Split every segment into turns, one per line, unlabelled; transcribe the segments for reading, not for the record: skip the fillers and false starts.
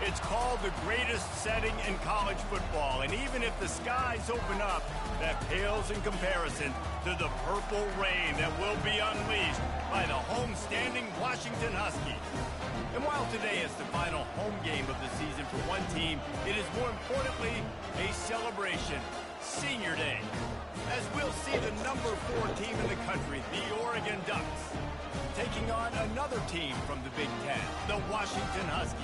It's called the greatest setting in college football, and even if the skies open up, that pales in comparison to the purple rain that will be unleashed by the homestanding Washington Huskies. And while today is the final home game of the season for one team, it is more importantly a celebration, Senior Day, as we'll see the number 4 team in the country, the Oregon Ducks, taking on another team from the Big Ten, the Washington Huskies.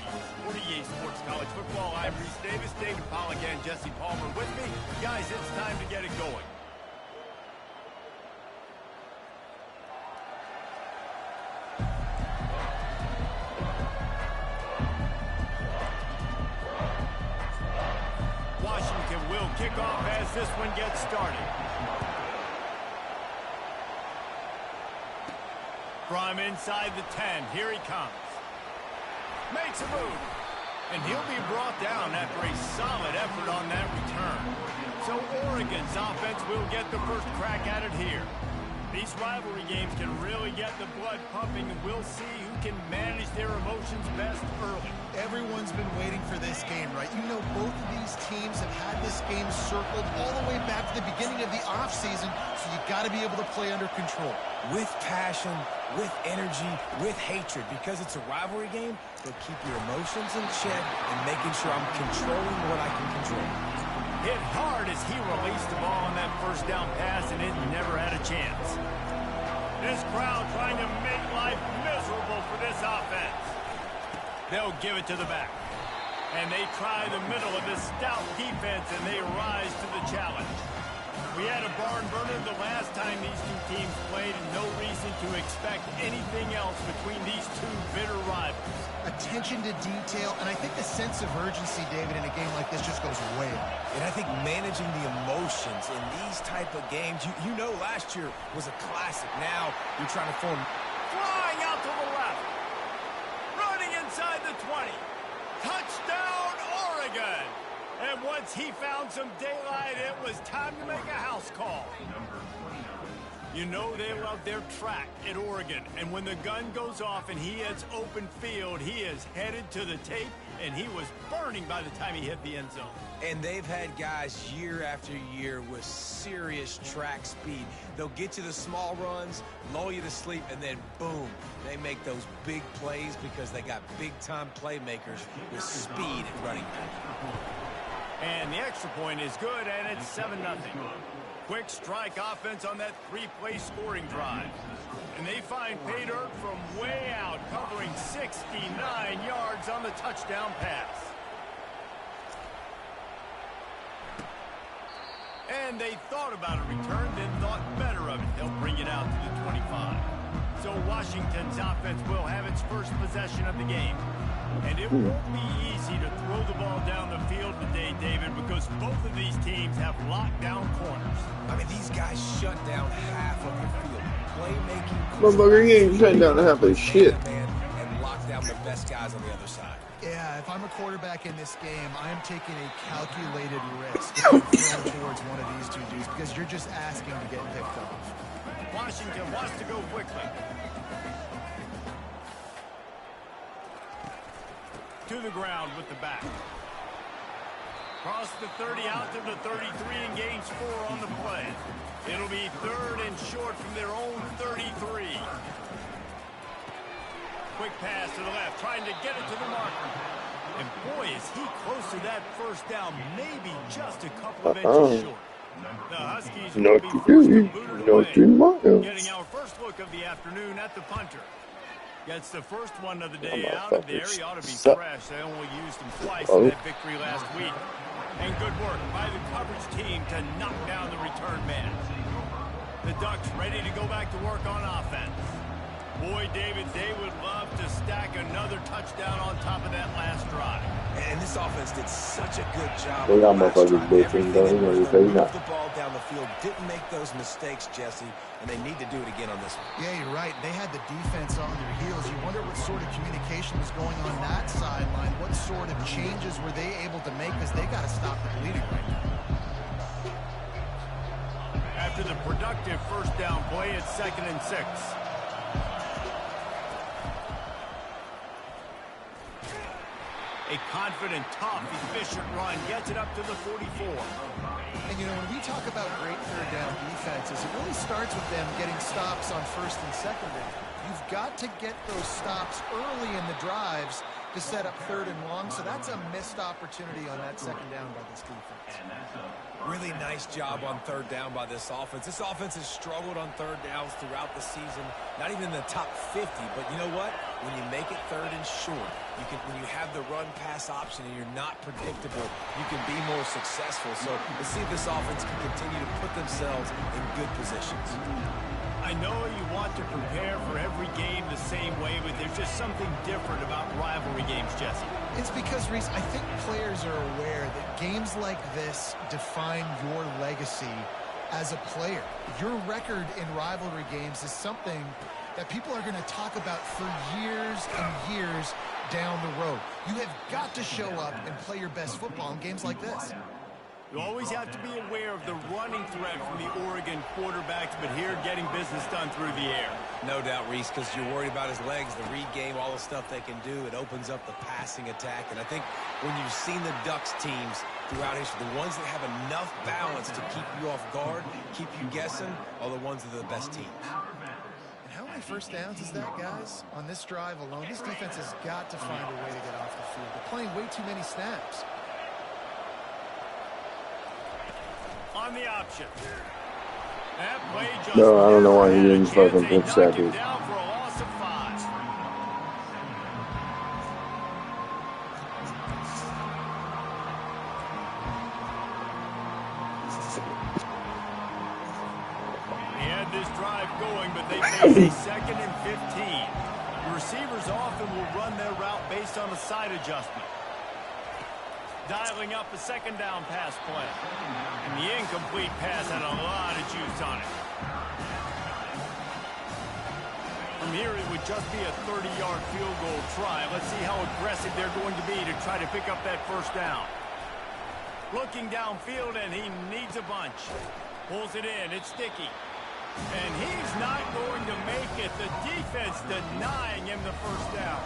For EA Sports College Football, I'm Reese Davis, David Pollack, and Jesse Palmer with me. Guys, it's time to get it going. Washington will kick off as this one gets started. From inside the 10, here he comes. Makes a move. And he'll be brought down after a solid effort on that return. So Oregon's offense will get the first crack at it here. These rivalry games can really get the blood pumping, and we'll see who can manage their emotions best early.
Everyone's been waiting for this game, right? You know, both of these teams have had this game circled all the way back to the beginning of the offseason, so you got to be able to play under control.
With passion, with energy, with hatred, because it's a rivalry game, but keep your emotions in check and making sure I'm controlling what I can control.
Hit hard as he released the ball on that first down pass, and it never had a chance. This crowd trying to make life miserable for this offense. They'll give it to the back. And they try the middle of this stout defense, and they rise to the challenge. We had a barn burner the last time these two teams played, and no reason to expect anything else between these two bitter rivals.
Attention to detail, and I think the sense of urgency, David, in a game like this just goes way up.
And I think managing the emotions in these type of games, you know last year was a classic. Now you're trying to form.
Flying out to the left. Running inside the 20. Touchdown, Oregon! And once he found some daylight, it was time to make a house call. You know they love their track at Oregon. And when the gun goes off and he hits open field, he is headed to the tape, and he was burning by the time he hit the end zone.
And they've had guys year after year with serious track speed. They'll get you the small runs, lull you to sleep, and then boom, they make those big plays because they got big-time playmakers with speed at running back.
And the extra point is good, and it's 7-0. Quick strike offense on that 3-play scoring drive. And they find pay dirt from way out, covering 69 yards on the touchdown pass. And they thought about a return, then thought better of it. They'll bring it out to the 25. So Washington's offense will have its first possession of the game. And it won't be easy to throw the ball down the field today, David, because both of these teams have locked down corners.
I mean, these guys shut down half of the field. Playmaking.
Motherfucker, you ain't shutting down half of shit.
And lock down the best guys on the other side.
Yeah, if I'm a quarterback in this game, I am taking a calculated risk if I'm throwing towards one of these two dudes because you're just asking to get picked off.
Washington wants to go quickly. To the ground with the back. Cross the 30 out to the 33 and gains 4 on the play. It'll be 3rd and short from their own 33. Quick pass to the left, trying to get it to the marker. And boy, is he close to that first down, maybe just a couple of inches short. The Huskies will be forced to boot it away. Getting our first look of the afternoon at the punter. Gets the first one of the day out of there. He ought to be fresh. They only used him twice in that victory last week. And good work by the coverage team to knock down the return man. The Ducks ready to go back to work on offense. Boy, David, they would love to stack another touchdown on top of that last drive.
And this offense did such a good job.
They got motherfuckers bitching, though.
Moved the ball down the field, didn't make those mistakes, Jesse, and they need to do it again on this one.
Yeah, you're right. They had the defense on their heels. You wonder what sort of communication was going on that sideline. What sort of changes were they able to make? Because they got to stop the bleeding right now.
After the productive first down play, it's 2nd and 6. A confident, tough, efficient run gets it up to the 44.
And, you know, when we talk about great third down defenses, it really starts with them getting stops on first and second down. You've got to get those stops early in the drives to set up third and long, so that's a missed opportunity on that second down by this defense.
Really nice job on third down by this offense. This offense has struggled on third downs throughout the season. Not even in the top 50, but you know what? When you make it third and short, when you have the run-pass option and you're not predictable, you can be more successful. So let's see if this offense can continue to put themselves in good positions.
I know you want to prepare for every game the same way, but there's just something different about rivalry games, Jesse.
It's because, Reese, I think players are aware that games like this define your legacy as a player. Your record in rivalry games is something that people are going to talk about for years and years down the road. You have got to show up and play your best football in games like this.
You always have to be aware of the running threat from the Oregon quarterbacks, but here getting business done through the air.
No doubt, Reese, because you're worried about his legs, the read game, all the stuff they can do. It opens up the passing attack. And I think when you've seen the Ducks teams throughout history, the ones that have enough balance to keep you off guard, keep you guessing, are the ones that are the best teams.
And how many first downs is that, guys? On this drive alone, this defense has got to find a way to get off the field. They're playing way too many snaps.
On the option. That play just
No, I don't know why he didn't fucking pitch that dude.
Down for a loss of 5. He had this drive going, but they face a 2nd and 15. The receivers often will run their route based on a side adjustment. Dialing up a second down pass play. And the incomplete pass had a lot of juice on it. From here, it would just be a 30-yard field goal try. Let's see how aggressive they're going to be to try to pick up that first down. Looking downfield, and he needs a bunch. Pulls it in. It's Sticky. And he's not going to make it. The defense denying him the first down.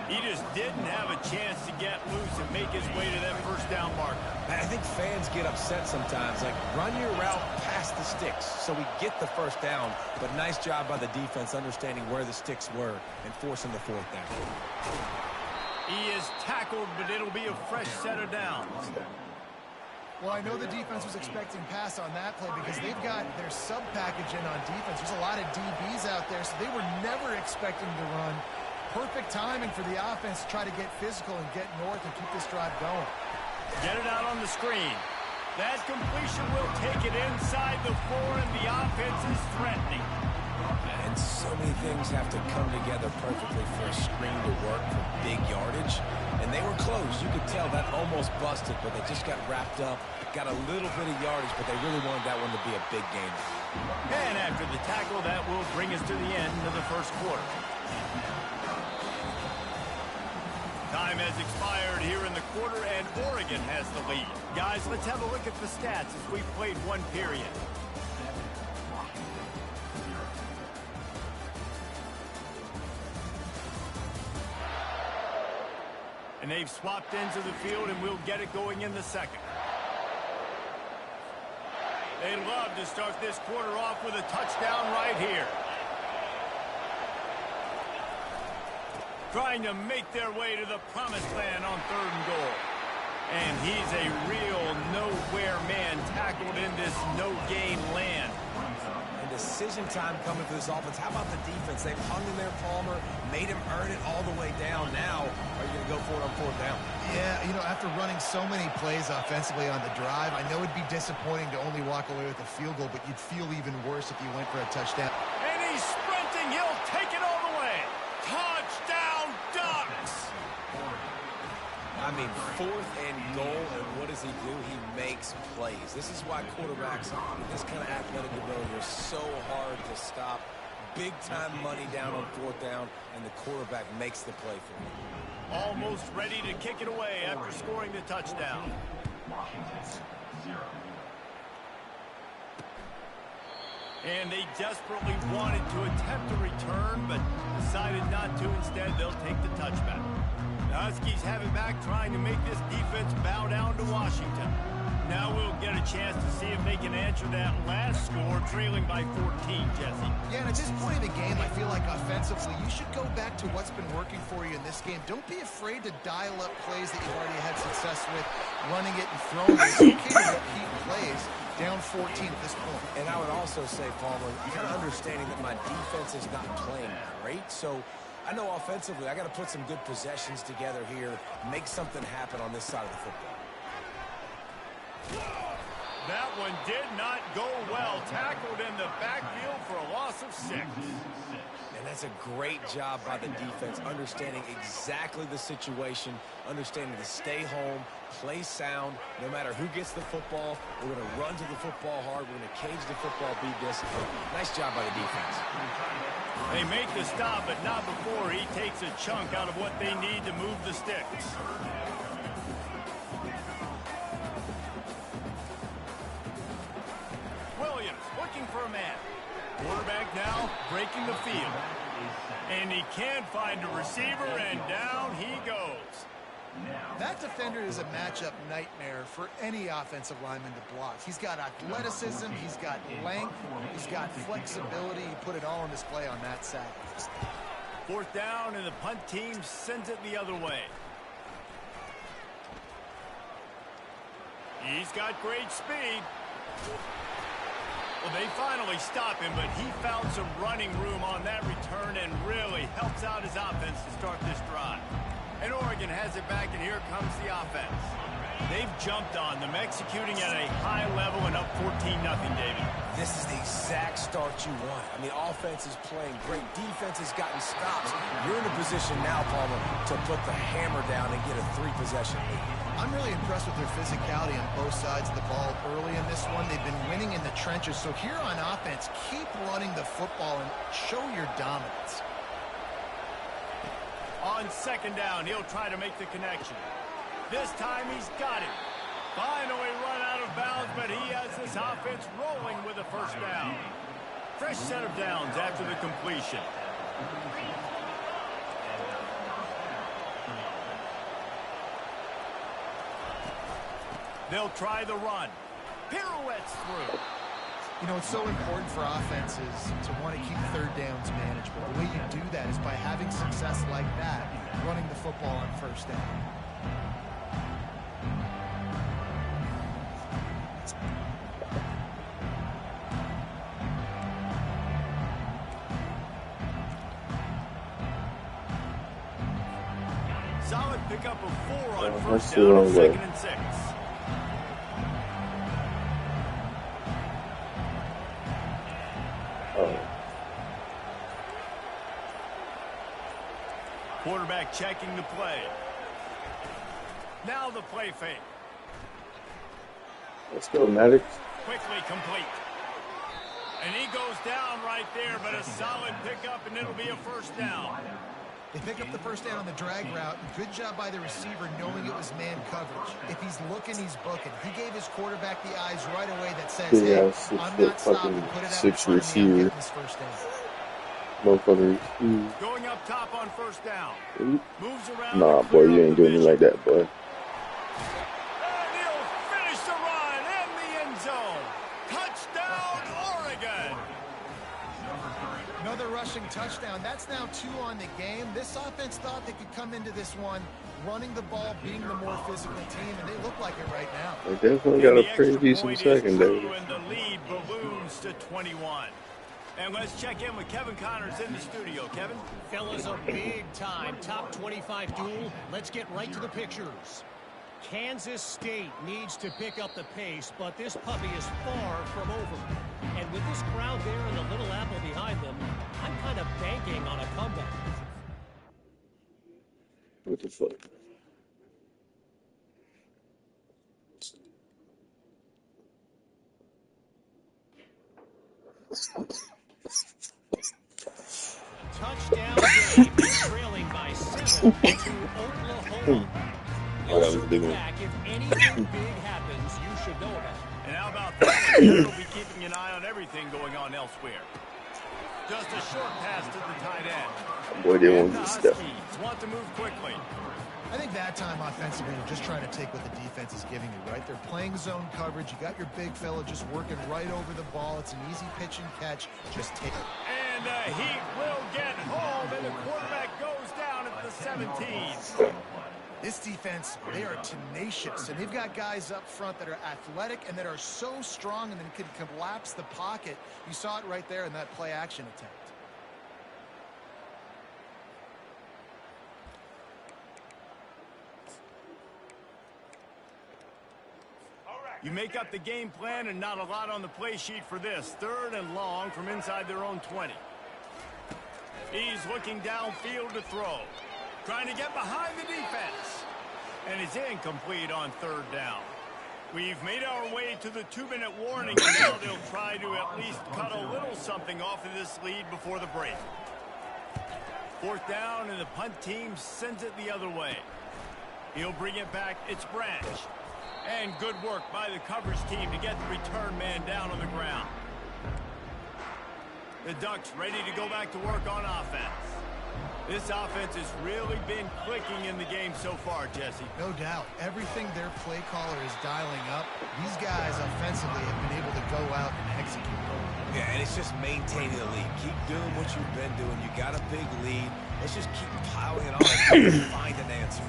He just didn't have a chance to get loose and make his way to that first down marker.
I think fans get upset sometimes. Like, run your route past the sticks so we get the first down. But nice job by the defense understanding where the sticks were and forcing the fourth down.
He is tackled, but it'll be a fresh set of downs.
Well, I know the defense was expecting pass on that play because they've got their sub package in on defense. There's a lot of DBs out there, so they were never expecting to run. Perfect timing for the offense to try to get physical and get north and keep this drive going.
Get it out on the screen. That completion will take it inside the 4, and the offense is threatening.
And so many things have to come together perfectly for a screen to work for big yardage. And they were close. You could tell that almost busted, but they just got wrapped up. Got a little bit of yardage, but they really wanted that one to be a big game.
And after the tackle, that will bring us to the end of the first quarter. Time has expired here in the quarter, and Oregon has the lead. Guys, let's have a look at the stats as we've played one period. And they've swapped into the field, and we'll get it going in the second. They love to start this quarter off with a touchdown right here. Trying to make their way to the promised land on 3rd and goal. And he's a real nowhere man tackled in this no-gain land.
And decision time coming for this offense. How about the defense? They've hung in there, Palmer, made him earn it all the way down. Now, are you going to go for it on 4th down?
Yeah, you know, after running so many plays offensively on the drive, I know it'd be disappointing to only walk away with a field goal, but you'd feel even worse if you went for a touchdown.
And he's sprinting. He'll take it all the way. Touchdown, Ducks!
I mean, 4th and goal, and what does he do? He makes plays. This is why quarterbacks with this kind of athletic ability are so hard to stop. Big-time money down on 4th down, and the quarterback makes the play for him.
Almost ready to kick it away after scoring the touchdown. And they desperately wanted to attempt a return, but decided not to. Instead, they'll take the touchback. Huskies have it back, trying to make this defense bow down to Washington. Now we'll get a chance to see if they can answer that last score, trailing by 14, Jesse.
Yeah, and at this point in the game, I feel like offensively, you should go back to what's been working for you in this game. Don't be afraid to dial up plays that you've already had success with, running it and throwing it. It's okay to repeat plays down 14 at this point.
And I would also say, Palmer, kind of understanding that my defense is not playing great, so I know offensively I got to put some good possessions together here, make something happen on this side of the football.
That one did not go well. Tackled in the backfield for a loss of 6.
And that's a great job by the defense, understanding exactly the situation, understanding to stay home, play sound. No matter who gets the football, we're going to run to the football hard. We're going to cage the football, be disciplined. Nice job by the defense.
They make the stop, but not before he takes a chunk out of what they need to move the sticks. Williams looking for a man. Quarterback now breaking the field. And he can't find a receiver, and down he goes.
That defender is a matchup nightmare for any offensive lineman to block. He's got athleticism, he's got length, he's got flexibility. He put it all on display on that side.
4th down, and the punt team sends it the other way. He's got great speed. Well, they finally stop him, but he found some running room on that return and really helps out his offense to start this drive. And Oregon has it back, and here comes the offense. They've jumped on them, executing at a high level and up 14-0, David.
This is the exact start you want. I mean, offense is playing great. Defense has gotten stops. You're in a position now, Palmer, to put the hammer down and get a 3-possession lead.
I'm really impressed with their physicality on both sides of the ball early in this one. They've been winning in the trenches. So here on offense, keep running the football and show your dominance.
On 2nd down, he'll try to make the connection. This time he's got it. Finally run out of bounds, but he has this offense rolling with a 1st down. Fresh set of downs after the completion. They'll try the run. Pirouettes through.
You know, it's so important for offenses to want to keep 3rd downs manageable. The way you do that is by having success like that, running the football on 1st down.
Solid pickup of 4 on 1st down and 2nd and 6. Quarterback checking the play. Now the play fake.
Let's go, Maddox.
Quickly complete. And he goes down right there, but a solid pickup, and it'll be a 1st down.
They pick up the 1st down on the drag route. Good job by the receiver knowing it was man coverage. If he's looking, he's booking. He gave his quarterback the eyes right away that says, hey, I'm not stopping. Put it out in front of me. I'm getting this 1st down.
Motherfucker.
Going up top on 1st down. Moves around.
Nah, boy, you ain't doing me like that, boy.
And he'll finish the run in the end zone. Touchdown, Oregon.
Another rushing touchdown. That's now 2 on the game. This offense thought they could come into this one running the ball, being the more physical team, and they look like it right now.
They definitely got a pretty decent secondary.
And the lead balloons to 21. And let's check in with Kevin Connors in the studio. Kevin?
Fellas, a big-time top 25 duel. Let's get right to the pictures. Kansas State needs to pick up the pace, but this puppy is far from over. And with this crowd there and the Little Apple behind them, I'm kind of banking on a comeback.
What the fuck?
Touchdown game, trailing by 7 to Oklahoma.
Oh, that was a big one.
If anything big happens, you should know about it.
And how about that? We'll be keeping an eye on everything going on elsewhere. Just a short pass to the tight end.
Boy, they
And
want
the
to step.
Huskies want to move quickly.
I think that time offensively, you're just trying to take what the defense is giving you, right? They're playing zone coverage. You got your big fella just working right over the ball. It's an easy pitch and catch. Just take it.
And the Heat will get home, and the quarterback goes down at the 17.
This defense, they are tenacious, and they've got guys up front that are athletic and that are so strong and then can collapse the pocket. You saw it right there in that play-action attempt.
You make up the game plan and not a lot on the play sheet for this. 3rd and long from inside their own 20. He's looking downfield to throw. Trying to get behind the defense. And it's incomplete on 3rd down. We've made our way to the 2-minute warning, and now they'll try to at least cut a little something off of this lead before the break. 4th down, and the punt team sends it the other way. He'll bring it back. It's Branch. And good work by the coverage team to get the return man down on the ground. The Ducks ready to go back to work on offense. This offense has really been clicking in the game so far, Jesse.
No doubt. Everything their play caller is dialing up, these guys offensively have been able to go out and execute.
Yeah, and it's just maintaining the lead. Keep doing what you've been doing. You got a big lead. Let's just keep piling it on and find an answer.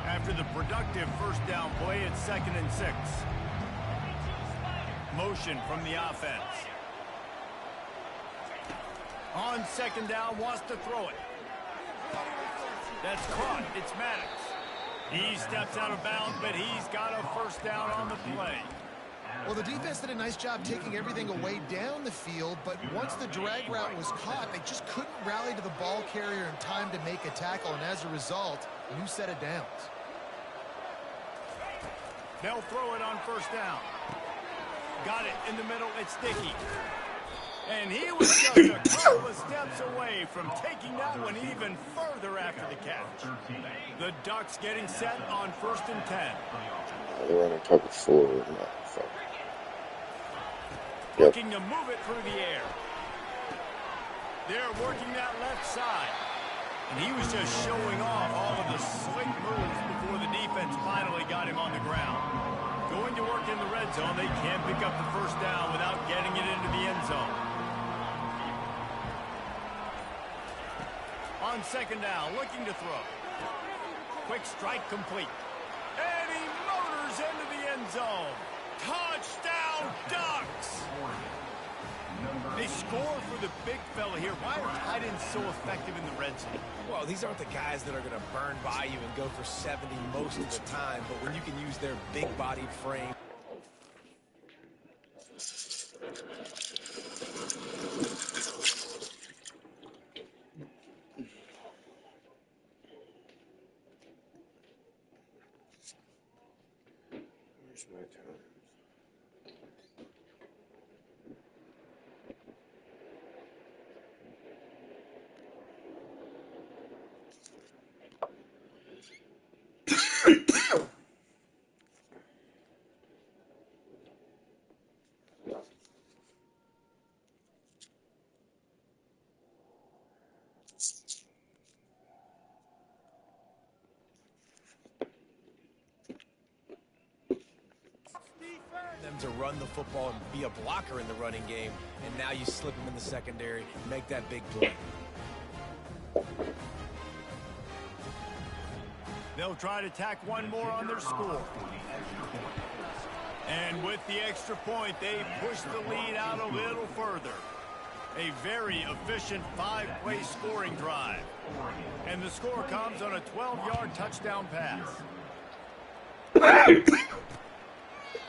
After the productive 1st down play, it's 2nd and 6. Motion from the offense. On 2nd down, wants to throw it. That's caught. It's Maddox. He steps out of bounds, but he's got a 1st down on the play.
Well, the defense did a nice job taking everything away down the field, but once the drag route was caught, they just couldn't rally to the ball carrier in time to make a tackle, and as a result, a new set of downs.
They'll throw it on 1st down. Got it in the middle. It's Dickey. And he was just a couple of steps away from taking that one even further after the catch. The Ducks getting set on 1st and 10.
They're running cover 4.
Looking to move it through the air. They're working that left side. And he was just showing off all of the slick moves before the defense finally got him on the ground. Going to work in the red zone, they can't pick up the 1st down without getting it into the end zone. On 2nd down, looking to throw. Quick strike complete. And he motors into the end zone. Touchdown, Ducks! They score for the big fella here. Why are tight ends so effective in the red zone?
Well, these aren't the guys that are going to burn by you and go for 70 most of the time, but when you can use their big-bodied frame.
Where's my time?
Them to run the football and be a blocker in the running game, and now you slip them in the secondary, make that big play.
They'll try to tack one more on their score. And with the extra point, they push the lead out a little further. A very efficient 5-play scoring drive. And the score comes on a 12-yard touchdown pass.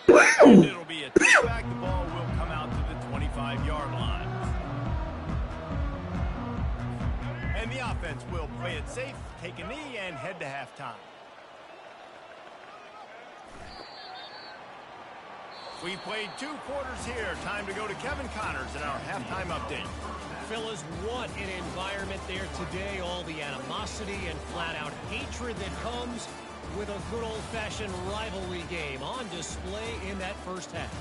And it'll be a touchback. The ball will come out to the 25-yard line. And the offense will play it safe, take a knee, and head to halftime. We played 2 quarters here. Time to go to Kevin Connors in our halftime update.
Fellas, what an environment there today. All the animosity and flat-out hatred that comes with a good old-fashioned rivalry game on display in that first half.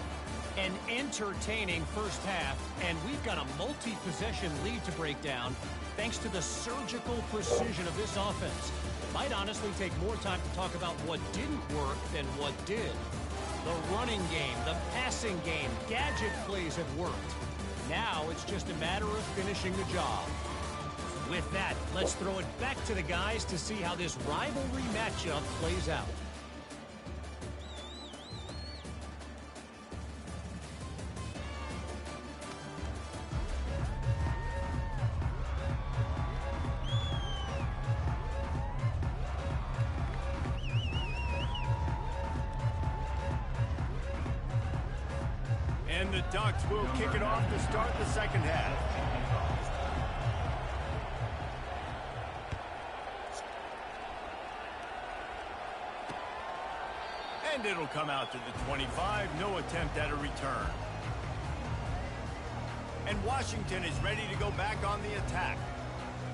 An entertaining first half, and we've got a multi-possession lead to break down thanks to the surgical precision of this offense. Might honestly take more time to talk about what didn't work than what did. The running game, the passing game, gadget plays have worked. Now it's just a matter of finishing the job. With that, let's throw it back to the guys to see how this rivalry matchup plays out.
And the Ducks will kick it off to start the second half. And it'll come out to the 25. No attempt at a return. And Washington is ready to go back on the attack.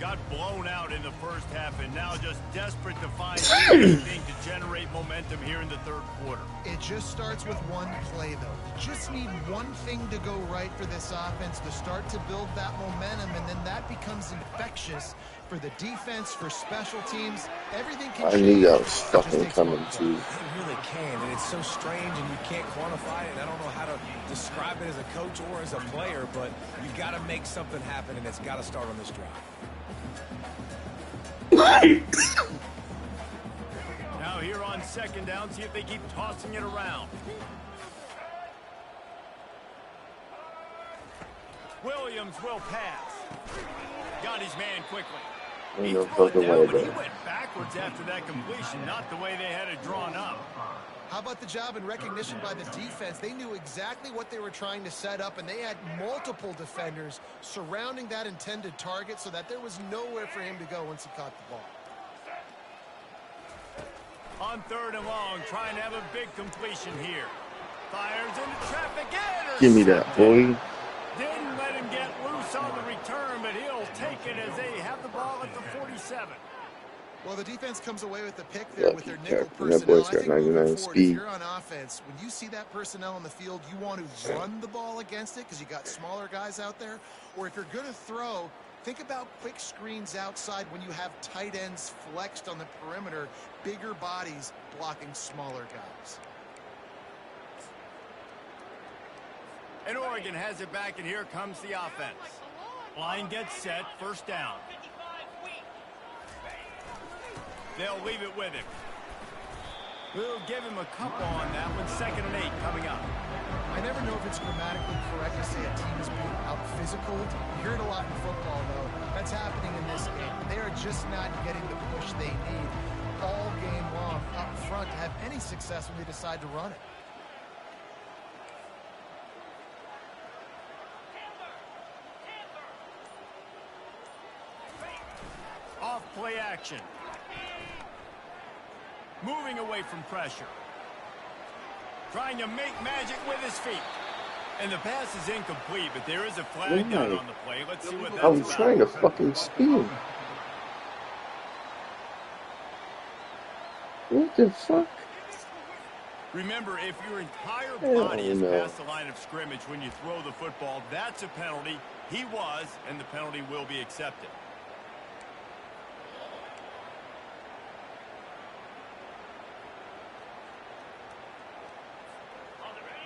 Got blown out in the first half and now just desperate to find anything to generate momentum here in the third quarter.
It just starts with one play, though. You just need one thing to go right for this offense to start to build that momentum, and then that becomes infectious for the defense, for special teams. Everything can change.
I knew that was fucking coming too.
It really can, and it's so strange, and you can't quantify it. And I don't know how to describe it as a coach or as a player, but you got to make something happen, and it's got to start on this drive.
Now here on second down, see if they keep tossing it around. Williams will pass. Got his man quickly. He threw it down, but he went backwards after that completion, not the way they had it drawn up.
How about the job and recognition by the defense? They knew exactly what they were trying to set up, and they had multiple defenders surrounding that intended target so that there was nowhere for him to go once he caught the ball.
On third and long, trying to have a big completion here. Fires into traffic.
Give me that, boy.
Didn't let him get loose on the return, but he'll take it as they have the ball at the 47.
Well, the defense comes away with the pick there with their nickel
That
personnel.
boy's
I
got
think
99
moving forward, if
speed.
you're on offense, when you see that personnel on the field, you want to run the ball against it because you got smaller guys out there. Or if you're going to throw, think about quick screens outside when you have tight ends flexed on the perimeter, bigger bodies blocking smaller guys.
And Oregon has it back, and here comes the offense. Line gets set, first down. They'll leave it with him. We'll give him a couple on that one. 2nd and 8 coming up.
I never know if it's grammatically correct to say a team is being out-physical. You hear it a lot in football, though. That's happening in this game. They are just not getting the push they need all game long up front to have any success when they decide to run it.
Off play action. Moving away from pressure. Trying to make magic with his feet. And the pass is incomplete, but there is a flag down on the play. Let's see what that's
I was
about.
trying to fucking spin. What the fuck?
Remember, if your entire
Hell
body is
no.
past the line of scrimmage when you throw the football, that's a penalty. He was, and the penalty will be accepted.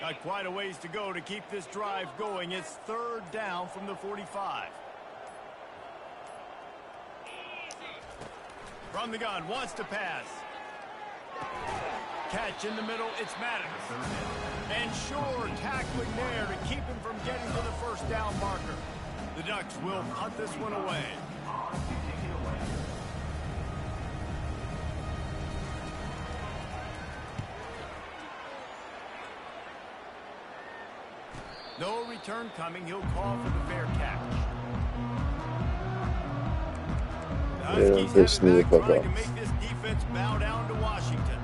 Got quite a ways to go to keep this drive going. It's 3rd down from the 45. From the gun, wants to pass. Catch in the middle, it's Maddox. And sure, tackling there to keep him from getting to the first down marker. The Ducks will punt this one away. No return coming. He'll call for the fair catch. The Huskies have it back trying to make this defense bow down to Washington.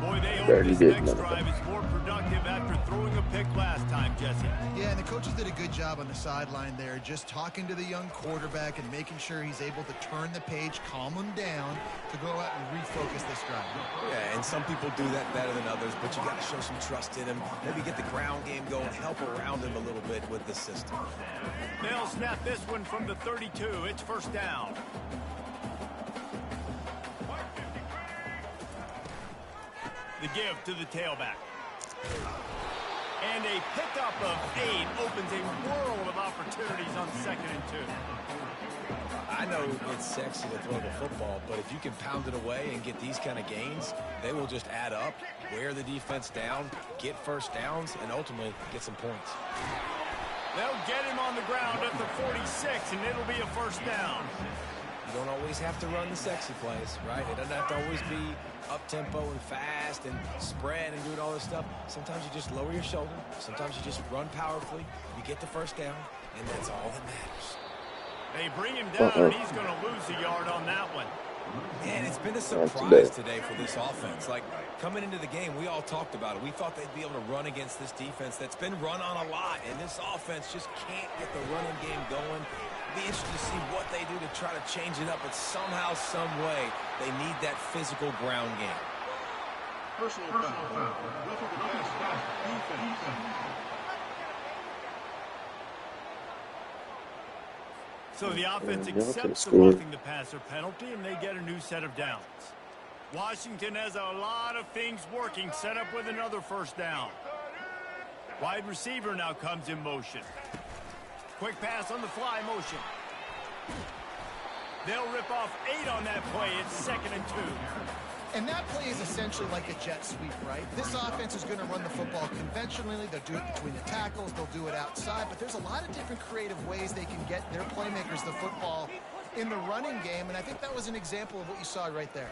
Boy, they hope this next drive is more productive after throwing a pick last time. Jesse.
Yeah, and the coaches did a good job on the sideline there, just talking to the young quarterback and making sure he's able to turn the page, calm him down to go out and refocus this drive.
Yeah, and some people do that better than others, but you got to show some trust in him. Maybe get the ground game going, help around him a little bit with the system.
They'll snap this one from the 32. It's first down. The give to the tailback. And a pickup of 8 opens a world of opportunities on 2nd and 2.
I know it's sexy to throw the football, but if you can pound it away and get these kind of gains, they will just add up, wear the defense down, get first downs, and ultimately get some points.
They'll get him on the ground at the 46, and it'll be a first down.
You don't always have to run the sexy plays, right? It doesn't have to always be up-tempo and fast and spread and doing all this stuff. Sometimes you just lower your shoulder. Sometimes you just run powerfully. You get the first down, and that's all that matters.
They bring him down, and he's going to lose a yard on that one.
And it's been a surprise today for this offense. Like, coming into the game, we all talked about it. We thought they'd be able to run against this defense that's been run on a lot, and this offense just can't get the running game going. Be interested to see what they do to try to change it up, but somehow, some way, they need that physical ground game.
Personal foul. Defense.
So the offense accepts the roughing the passer penalty, and they get a new set of downs. Washington has a lot of things working, set up with another first down. Wide receiver now comes in motion. Quick pass on the fly motion. They'll rip off 8 on that play. It's 2nd and 2.
And that play is essentially like a jet sweep, right? This offense is going to run the football conventionally. They'll do it between the tackles. They'll do it outside. But there's a lot of different creative ways they can get their playmakers the football in the running game. And I think that was an example of what you saw right there.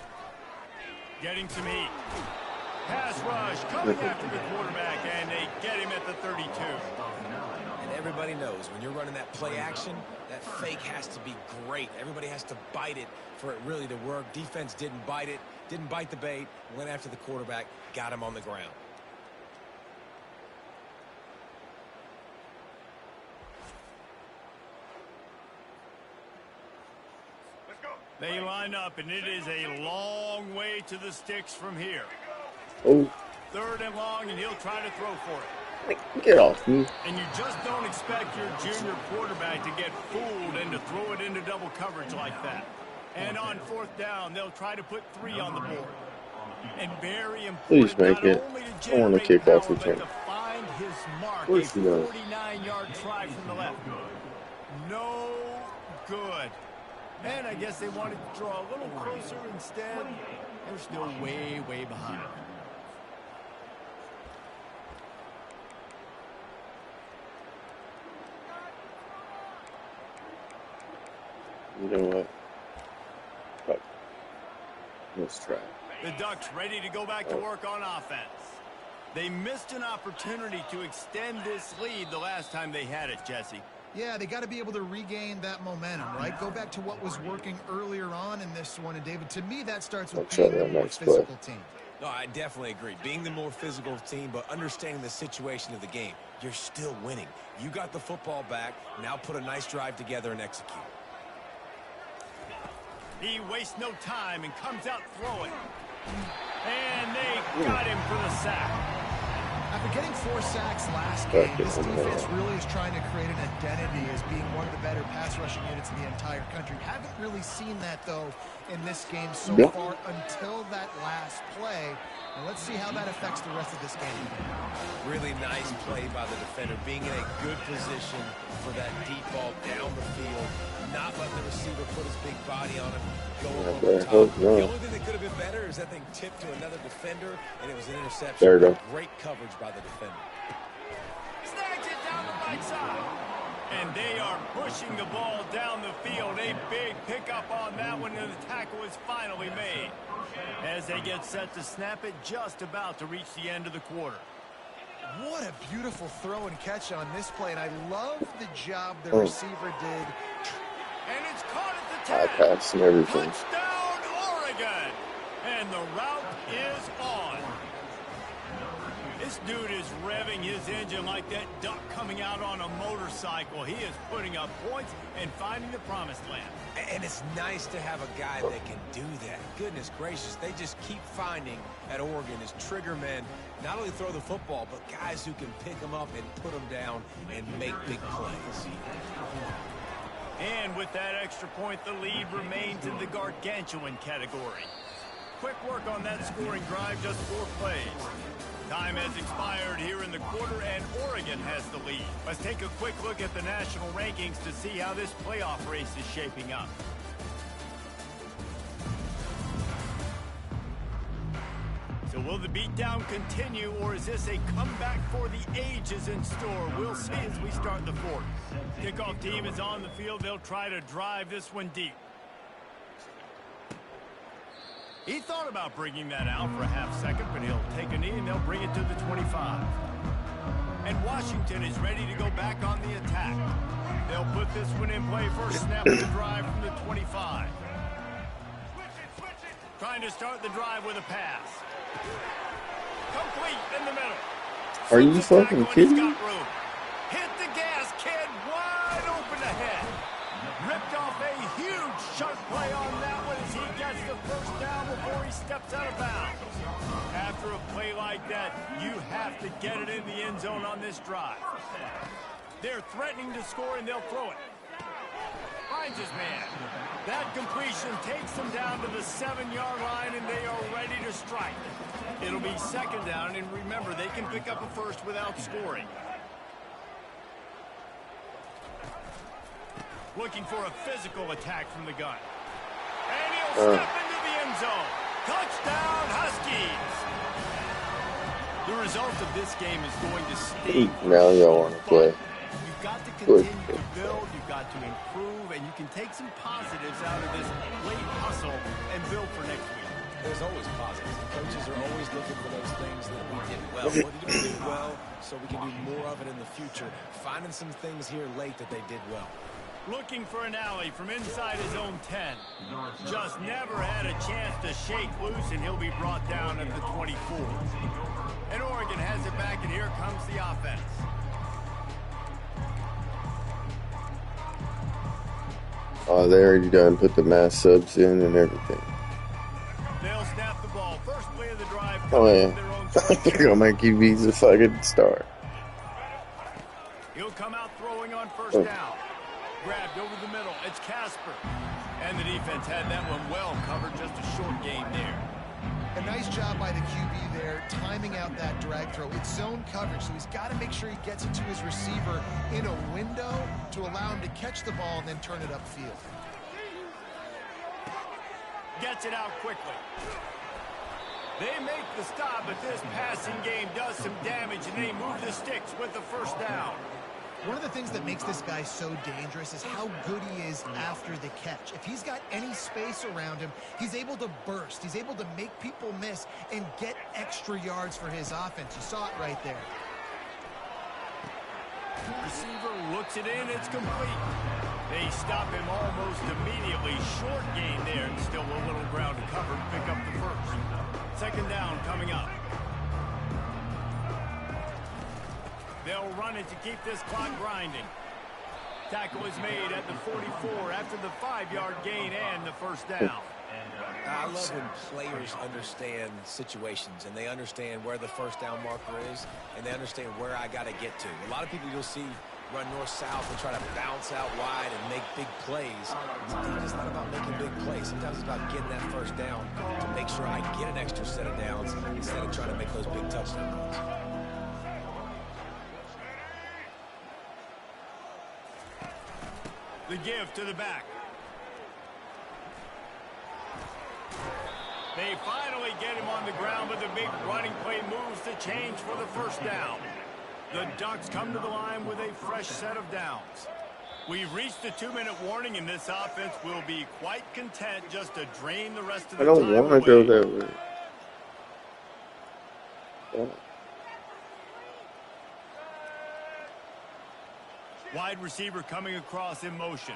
Getting some heat. Pass rush coming after the quarterback, and they get him at the 32.
And everybody knows when you're running that play action, that fake has to be great. Everybody has to bite it for it really to work. Defense didn't bite it, didn't bite the bait, went after the quarterback, got him on the ground.
They line up, and it is a long way to the sticks from here.
Oh,
3rd and long, and he'll try to throw for it.
get off me.
And you just don't expect your junior quarterback to get fooled and to throw it into double coverage like that. And on 4th down, they'll try to put 3 on the board. And very important,
Please make it. I want to kick off return.
to find his mark.
Where's
A
he going?
49-yard try from the left. No good. And I guess they wanted to draw a little closer instead. They're still way, way behind.
You know what? Fuck. Let's try.
The Ducks ready to go back to work on offense. They missed an opportunity to extend this lead the last time they had it, Jesse.
Yeah, they got to be able to regain that momentum, right? Go back to what was working earlier on in this one. And, David, to me, that starts with being the more physical team.
No, I definitely agree. Being the more physical team, but understanding the situation of the game. You're still winning. You got the football back. Now put a nice drive together and execute.
He wastes no time and comes out throwing. And they got him for the sack.
After getting 4 sacks last game, this defense really is trying to create an identity as being one of the better pass rushing units in the entire country. Haven't really seen that, though, in this game so far until that last play. And let's see how that affects the rest of this game.
Really nice play by the defender, being in a good position for that deep ball down the field, not letting the receiver put his big body on him, go over the top. The only thing that could have been better is that thing tipped to another defender, and it was an interception.
There you go.
Great coverage by the defender.
Snags it down the right side. And they are pushing the ball down the field. A big pickup on that one, and the tackle is finally made. As they get set to snap it, just about to reach the end of the quarter.
What a beautiful throw and catch on this play, and I love the job the receiver did.
And it's caught at the 10.
High pass and everything.
Touchdown, Oregon. And the route is on. This dude is revving his engine like that duck coming out on a motorcycle. He is putting up points and finding the promised land.
And it's nice to have a guy that can do that. Goodness gracious, they just keep finding at Oregon is trigger men, not only throw the football, but guys who can pick them up and put them down and make big plays.
And with that extra point, the lead remains in the gargantuan category. Quick work on that scoring drive, just 4 plays. Time has expired here in the quarter, and Oregon has the lead. Let's take a quick look at the national rankings to see how this playoff race is shaping up. So will the beatdown continue, or is this a comeback for the ages in store? We'll see as we start the fourth. Kickoff team is on the field. They'll try to drive this one deep. He thought about bringing that out for a half second, but he'll take a knee and they'll bring it to the 25. And Washington is ready to go back on the attack. They'll put this one in play first snap of the drive from the 25. Trying to start the drive with a pass. Complete in the middle.
Are you fucking kidding me?
Hit the gas, kid. Wide open ahead. Ripped off a huge sharp play on that one as he gets the first down before he steps out of bounds. After a play like that, you have to get it in the end zone on this drive. They're threatening to score, and they'll throw it. Finds his man. That completion takes them down to the 7-yard line, and they are ready to strike. It'll be second down, and remember, they can pick up a first without scoring. Looking for a physical attack from the gun. And he'll step into the end zone. Touchdown, Huskies! The result of this game is going to stay.
Now y'all want to play.
You've got to continue to build, you've got to improve, and you can take some positives out of this late hustle and build for next week.
There's always positives. Coaches are always looking for those things that we did well. What did we do well so we can do more of it in the future? Finding some things here late that they did well.
Looking for an alley from inside his own 10. Just never had a chance to shake loose, and he'll be brought down at the 24. And Oregon has it back, and here comes the offense.
Oh, they already done put the mass subs in and everything.
They'll snap the ball. First play of the drive.
Oh, yeah. They're going to make you be the fucking star.
He'll come out throwing on first down. Grabbed over the middle. It's Casper. And the defense had that one well covered. Just a short game there.
A nice job by the QB there, timing out that drag throw. It's zone coverage, so he's got to make sure he gets it to his receiver in a window to allow him to catch the ball and then turn it upfield.
Gets it out quickly. They make the stop, but this passing game does some damage, and they move the sticks with the first down.
One of the things that makes this guy so dangerous is how good he is after the catch. If he's got any space around him, he's able to burst. He's able to make people miss and get extra yards for his offense. You saw it right there.
Receiver looks it in. It's complete. They stop him almost immediately. Short gain there, and still a little ground to cover to pick up the first. Second down coming up. They'll run it to keep this clock grinding. Tackle is made at the 44 after the 5-yard gain and the first down.
I love when players understand situations and they understand where the first down marker is and they understand where I got to get to. A lot of people you'll see run north-south and try to bounce out wide and make big plays. Sometimes it's not about making big plays. Sometimes it's about getting that first down to make sure I get an extra set of downs instead of trying to make those big touchdown runs.
The give to the back. They finally get him on the ground, but the big running play moves the change for the first down. The Ducks come to the line with a fresh set of downs. We've reached the 2-minute warning, and this offense will be quite content just to drain the rest of the time away.
I don't want to go that way. Yeah.
Wide receiver coming across in motion.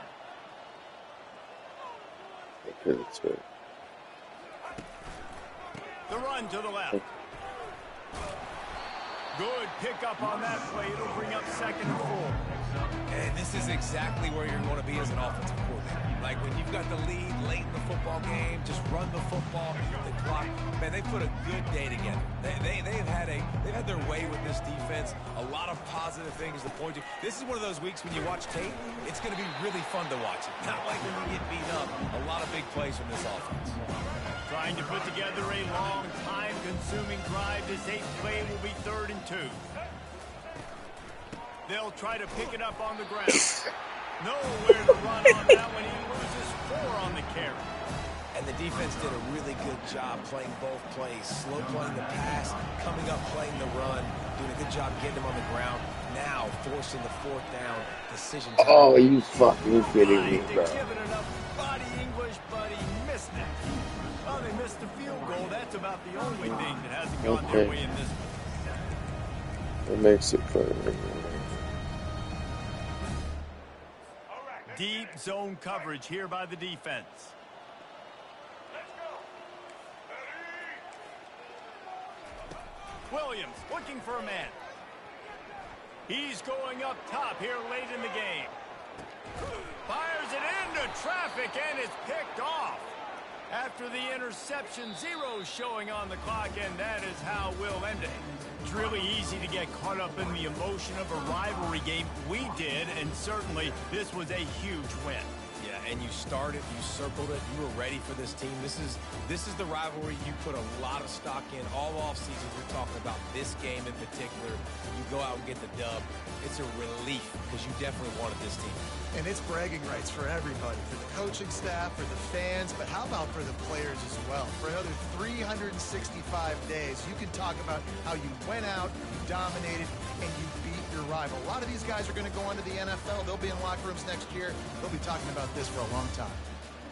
The
run to the left. Good pickup on that play. It'll bring up 2nd and 4.
And this is exactly where you're going to be as an offensive coordinator. Like when you've got the lead late in the football game, just run the football, the clock. Man, they put a good day together. They've had their way with this defense. A lot of positive things to point to. This is one of those weeks when you watch tape, it's going to be really fun to watch it. Not like when you get beat up. A lot of big plays from this offense.
Trying to put together a long, time-consuming drive. This 8th play will be 3rd and 2. They'll try to pick it up on the ground. Nowhere to run on that one. He loses 4 on the carry.
And the defense did a really good job playing both plays. Slow playing the pass, coming up playing the run, doing a good job getting him on the ground. Now forcing the 4th down decision time.
Oh, you fucking kidding me, bro.
Giving enough body English, but he missed it. Well, they missed the field goal. That's about the only thing that hasn't gone their way in this one.
That makes it fun.
Deep zone coverage here by the defense. Williams looking for a man. He's going up top here late in the game. Fires it into traffic and it's picked off. After the interception, 0 showing on the clock, and that is how we'll end it. It's really easy to get caught up in the emotion of a rivalry game. We did, and certainly this was a huge win.
Yeah, and you started, you circled it, you were ready for this team. This is the rivalry you put a lot of stock in all offseason. You're talking about this game in particular. You go out and get the dub. It's a relief because you definitely wanted this team.
And it's bragging rights for everybody, for the coaching staff, for the fans, but how about for the players as well? For another 365 days, you can talk about how you went out, you dominated, and you beat your rival. A lot of these guys are going to go on to the NFL. They'll be in locker rooms next year. They'll be talking about this for a long time.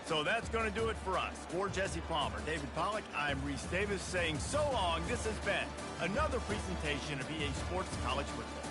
So that's going to do it for us. For Jesse Palmer, David Pollack, I'm Reese Davis saying so long. This has been another presentation of EA Sports College Football.